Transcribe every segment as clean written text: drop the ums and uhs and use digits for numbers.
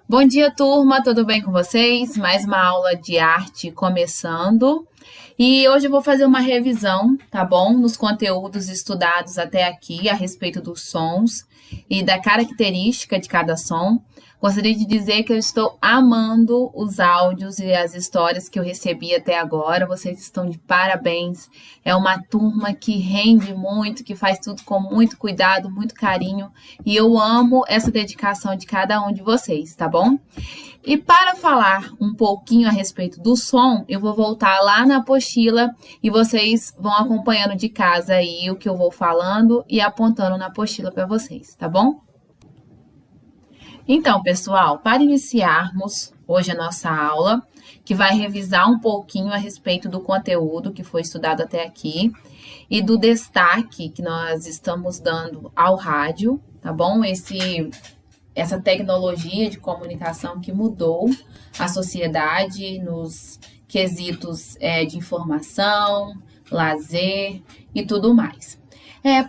Bom dia, turma, tudo bem com vocês? Mais uma aula de arte começando. E hoje eu vou fazer uma revisão, tá bom? Nos conteúdos estudados até aqui a respeito dos sons e da característica de cada som. Gostaria de dizer que eu estou amando os áudios e as histórias que eu recebi até agora. Vocês estão de parabéns. É uma turma que rende muito, que faz tudo com muito cuidado, muito carinho. E eu amo essa dedicação de cada um de vocês, tá bom? E para falar um pouquinho a respeito do som, eu vou voltar lá na apostila e vocês vão acompanhando de casa aí o que eu vou falando e apontando na apostila para vocês, tá bom? Então, pessoal, para iniciarmos hoje a nossa aula, que vai revisar um pouquinho a respeito do conteúdo que foi estudado até aqui e do destaque que nós estamos dando ao rádio, tá bom? Essa tecnologia de comunicação que mudou a sociedade nos quesitos de informação, lazer e tudo mais.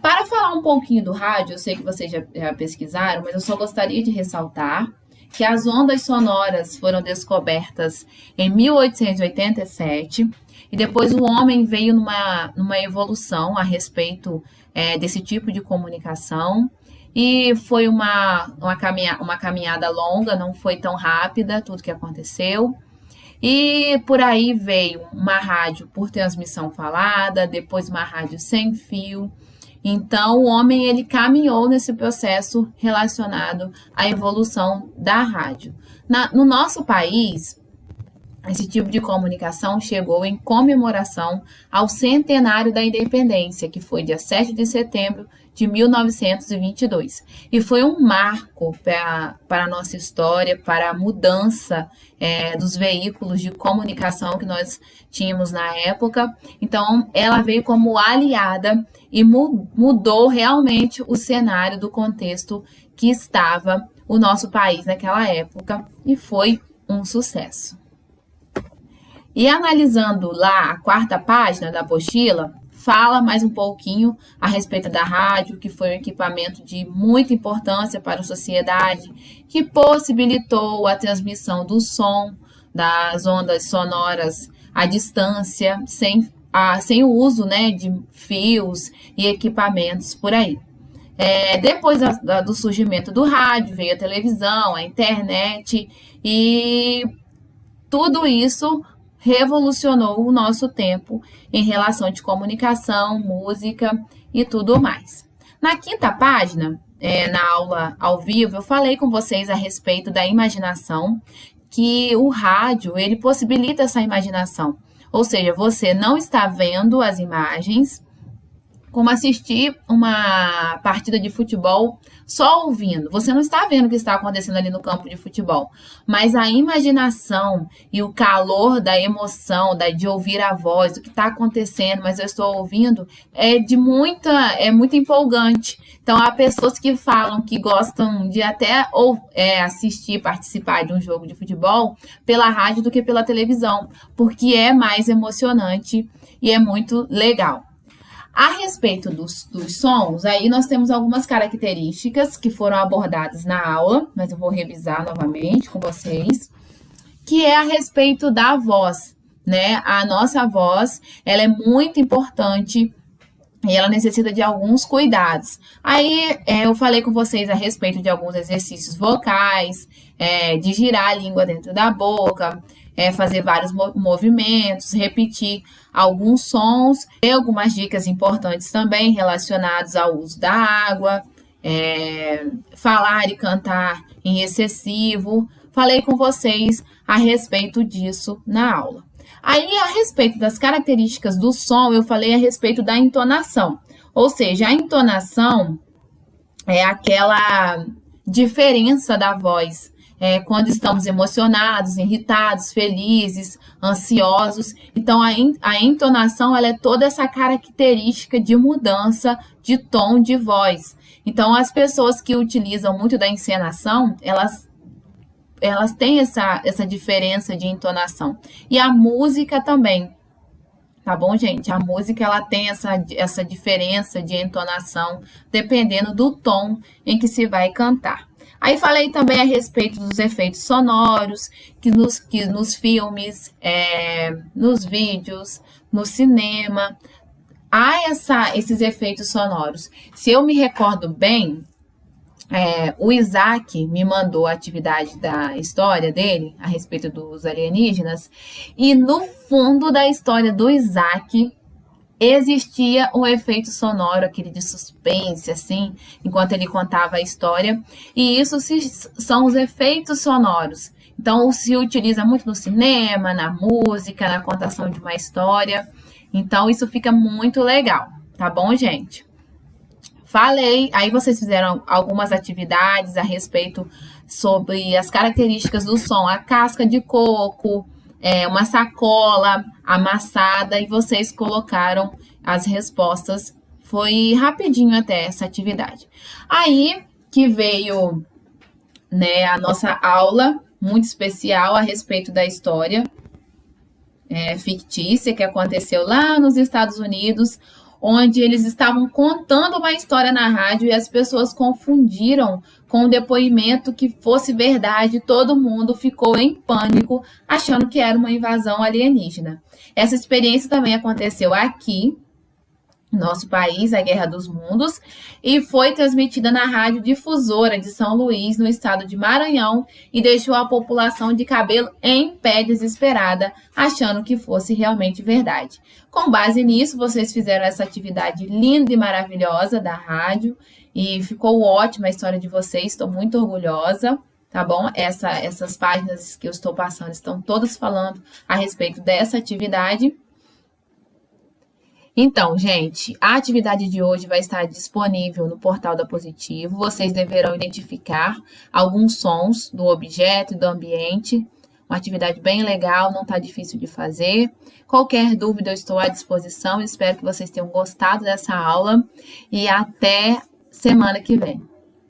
Para falar um pouquinho do rádio, eu sei que vocês já pesquisaram, mas eu só gostaria de ressaltar que as ondas sonoras foram descobertas em 1887 e depois o homem veio numa evolução a respeito desse tipo de comunicação e foi uma caminhada longa, não foi tão rápida tudo que aconteceu. E por aí veio uma rádio por transmissão falada, depois uma rádio sem fio. Então, o homem ele caminhou nesse processo relacionado à evolução da rádio. No nosso país, esse tipo de comunicação chegou em comemoração ao centenário da independência, que foi dia 7 de setembro de 1922. E foi um marco para a nossa história, para a mudança dos veículos de comunicação que nós tínhamos na época. Então, ela veio como aliada e mudou realmente o cenário do contexto que estava o nosso país naquela época e foi um sucesso. E analisando lá a quarta página da apostila, fala mais um pouquinho a respeito da rádio, que foi um equipamento de muita importância para a sociedade, que possibilitou a transmissão do som das ondas sonoras à distância, sem o uso de fios e equipamentos por aí. Depois do surgimento do rádio, veio a televisão, a internet, e tudo isso revolucionou o nosso tempo em relação de comunicação, música e tudo mais. Na quinta página, na aula ao vivo, eu falei com vocês a respeito da imaginação, que o rádio, ele possibilita essa imaginação. Ou seja, você não está vendo as imagens, como assistir uma partida de futebol só ouvindo. Você não está vendo o que está acontecendo ali no campo de futebol, mas a imaginação e o calor da emoção, de ouvir a voz, do que está acontecendo, mas eu estou ouvindo, é muito empolgante. Então, há pessoas que falam que gostam de até assistir, participar de um jogo de futebol pela rádio do que pela televisão, porque é mais emocionante e é muito legal. A respeito dos sons, aí nós temos algumas características que foram abordadas na aula, mas eu vou revisar novamente com vocês, que é a respeito da voz, né? A nossa voz, ela é muito importante e ela necessita de alguns cuidados. Aí eu falei com vocês a respeito de alguns exercícios vocais, de girar a língua dentro da boca, fazer vários movimentos, repetir alguns sons, e algumas dicas importantes também relacionadas ao uso da água, falar e cantar em excessivo. Falei com vocês a respeito disso na aula. Aí, a respeito das características do som, eu falei a respeito da entonação. Ou seja, a entonação é aquela diferença da voz quando estamos emocionados, irritados, felizes, ansiosos. Então, a entonação ela é toda essa característica de mudança de tom de voz. Então, as pessoas que utilizam muito da encenação, elas têm essa diferença de entonação. E a música também. Tá bom, gente? A música ela tem essa diferença de entonação dependendo do tom em que se vai cantar. Aí falei também a respeito dos efeitos sonoros, que nos filmes, nos vídeos, no cinema, há esses efeitos sonoros. Se eu me recordo bem, o Isaac me mandou a atividade da história dele, a respeito dos alienígenas, e no fundo da história do Isaac existia um efeito sonoro, aquele de suspense, assim, enquanto ele contava a história, e isso são os efeitos sonoros. Então, se utiliza muito no cinema, na música, na contação de uma história. Então, isso fica muito legal, tá bom, gente? Falei, aí vocês fizeram algumas atividades a respeito sobre as características do som, a casca de coco, uma sacola amassada, e vocês colocaram as respostas. Foi rapidinho até essa atividade. Aí que veio, né, a nossa aula muito especial a respeito da história fictícia que aconteceu lá nos Estados Unidos, onde eles estavam contando uma história na rádio e as pessoas confundiram com o depoimento que fosse verdade. Todo mundo ficou em pânico, achando que era uma invasão alienígena. Essa experiência também aconteceu aqui, no nosso país, a Guerra dos Mundos, e foi transmitida na Rádio Difusora de São Luís, no estado de Maranhão, e deixou a população de cabelo em pé, desesperada, achando que fosse realmente verdade. Com base nisso, vocês fizeram essa atividade linda e maravilhosa da rádio, e ficou ótima a história de vocês, estou muito orgulhosa, tá bom? Essas páginas que eu estou passando estão todas falando a respeito dessa atividade. Então, gente, a atividade de hoje vai estar disponível no portal da Positivo. Vocês deverão identificar alguns sons do objeto e do ambiente. Uma atividade bem legal, não está difícil de fazer. Qualquer dúvida, eu estou à disposição. Espero que vocês tenham gostado dessa aula e até semana que vem.